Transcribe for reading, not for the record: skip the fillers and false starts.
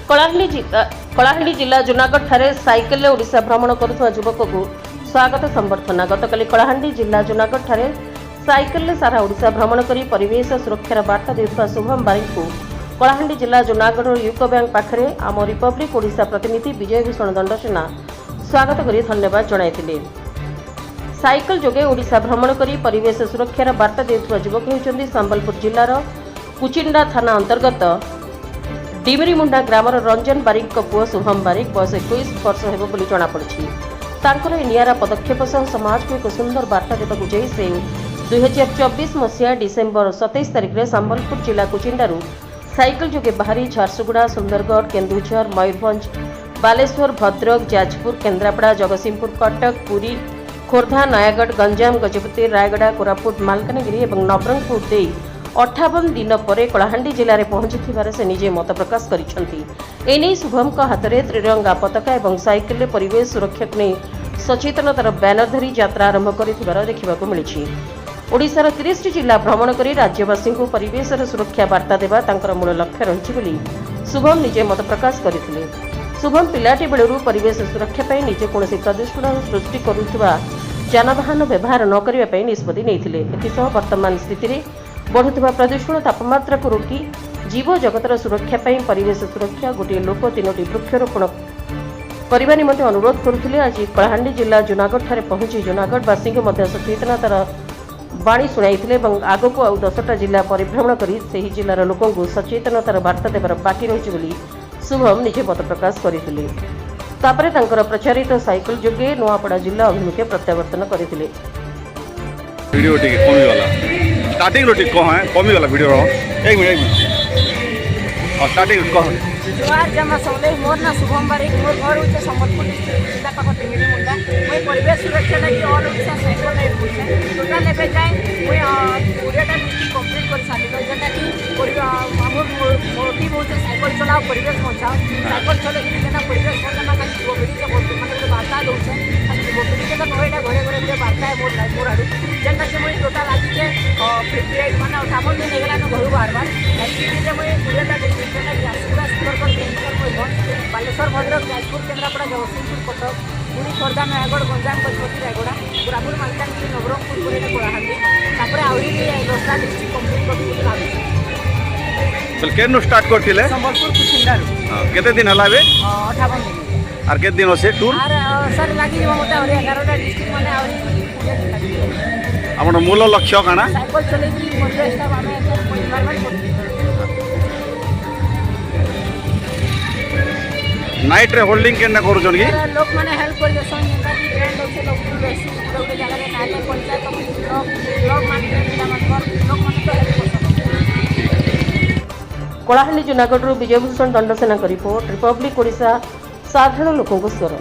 कलाहांडी जिला जूनागढ़ ठारे साइकेल ओडिशा भ्रमण करुवा युवक को स्वागत संबर्धना। गतकाली कलाहांडी जिला जूनागढ़ ठारे साइकेल सारा ओडिशा भ्रमण कर परिवेश सुरक्षार बार्ता देउथुवा शुभम बारिक को कलाहांडी जिला जूनागढ़ यूको बैंक पाखरे आम रिपब्लिक ओडिशा प्रतिनिधि विजय भूषण दंडसेना स्वागत कर धन्यवाद जणाइथिले। साइकेल जोगे ओडिशा भ्रमण कर परिवेश सुरक्षार बार्ता देउथुवा युवक होउचंदी संबलपुर जिल्लार कुचिंडा थाना अंतर्गत डिमरीमुंडा ग्रामर रंजन बारिक पुओ शुभम बारिक बयस 21 वर्ष हेबो बोली जणा पड़छि। तांकर नियारा पदक्षेप सह समाज को एक सुंदर बार्ता देबाकु जाई से 2024 मसीहा डिसेंबर 27 तारिख में संबलपुर जिला कुचिंडारू साइकेल जोगे बाहरी झारसुगुड़ा, सुंदरगढ़, केन्दुझर, मयूरभंज, बालेश्वर, भद्रक, जाजपुर, केन्द्रापड़ा, जगतसिंहपुर, कटक, पुरी, खोर्धा, नयागढ़, गंजाम, गजपति, रायगड़ा, कोरापुट, मालकानगिरी और नवरंगपुर दे 58 दिन पर कलाहांडी जिले में पहुंची से निजे मत प्रकाश कर शुभम हाथ में त्रिरंगा पताका और साइकेल परिवेश सुरक्षा को नहीं सचेतनतार बैनर धरी यात्रा आरंभ कर मिली। ओडिशार 30 जिला भ्रमण कर राज्यवासी को परिवेश सुरक्षा बार्ता देवा तांकर मूल लक्ष्य रही शुभम निजे मत प्रकाश करते। शुभम पिलाटी बेलू परिवेश सुरक्षा निजे कौन प्रदूषण सृष्टि करुवा जानवाहन व्यवहार न करने निष्पत्ति नहीं। वर्तमान स्थिति में बढ़ुवा प्रदूषण तापमात्रा को रोकी जीव जगतर सुरक्षा परिवेश सुरक्षा गोटे लोक 3टी वृक्षरोपण करने निमंते अनुरोध करुले। आज कलाहांडी जिला जूनागढ़ ठारे पहुंची जूनागढ़वासी सचेतनतार बाणी शुणाई आग को आउ 10टा जिला परिभ्रमण कर जिलार लोकों सचेतनतार बार्ता देवार बाकी रही शुभम निजे मत प्रकाश करते। प्रचारित साइकेल जोगे नुआपड़ा जिला अभिमुखे प्रत्यावर्तन करते। वीडियो टिके कमी वाला स्टार्टिंग रो टिक को है कमी वाला वीडियो रो एक मिनट और स्टार्टिंग को जुआर जमा सोले मोर ना शुभम बारिक मोर घर होचे संबलपुर जिला पाखत मिली मुंडा मैं परिवेश सुरक्षा लगी ऑल ओडिशा साइकेल लाइफ होचे टोटल लेबे जाय मैं पूराटा डिस्ट्रिक्ट कंप्लीट कर सालिलो जेटा कि हमर मोटिव होचे साइकेल चलाओ परिवेश बचाओ साइकेल चले कि जेना परिवेश बचाना का गोबड़ी के बोलते माने बार्ता दोचे गोबड़ी के तो नोएडा घरे घरे जे बार्ता है मोर आडू जेटा कि मैं टोटल आज के 58 माने 58 दिन हेगला न घरु बारबार एक्चुअली जे मैं पूराटा डिस्ट्रिक्ट ना पूरा बालेश्वर, भद्रक, जाजपुर, केन्द्रापड़ा, जगतसिंहपुर, कटक, पुरी, खोर्धा, नयागढ़, गंजाम, गजपति, रायगड़ा, कोरापुट, मालकानगिरी, नवरंगपुर कलाहांडी आहरी 10टा डिस्ट्रिक्ट कंप्लीट कर केनु स्टार्ट करथिले संबलपुर कुचिंडारू केते दिन हला बे 58 दिन आर केते दिन होसे टूर आर सर लागी जमा मते और 11टा डिस्ट्रिक्ट माने और हमर मूल लक्ष्य काना साइकेल चले कि परिवेशटा माने एनवायरनमेंट नाइट रे होल्डिंग केना करूछन की लोक माने हेल्प कर देसन जेंता कि ट्रेंड होसे लोक बेसी लोक जगह रे नाले पंचायत लोक माने लोक माने तो हेल्प करसन। कलाहांडी जूनागढ़ विजय भूषण दंडसेना रिपोर्ट रिपब्लिक ओडिशा साधारण लोकों स्वर।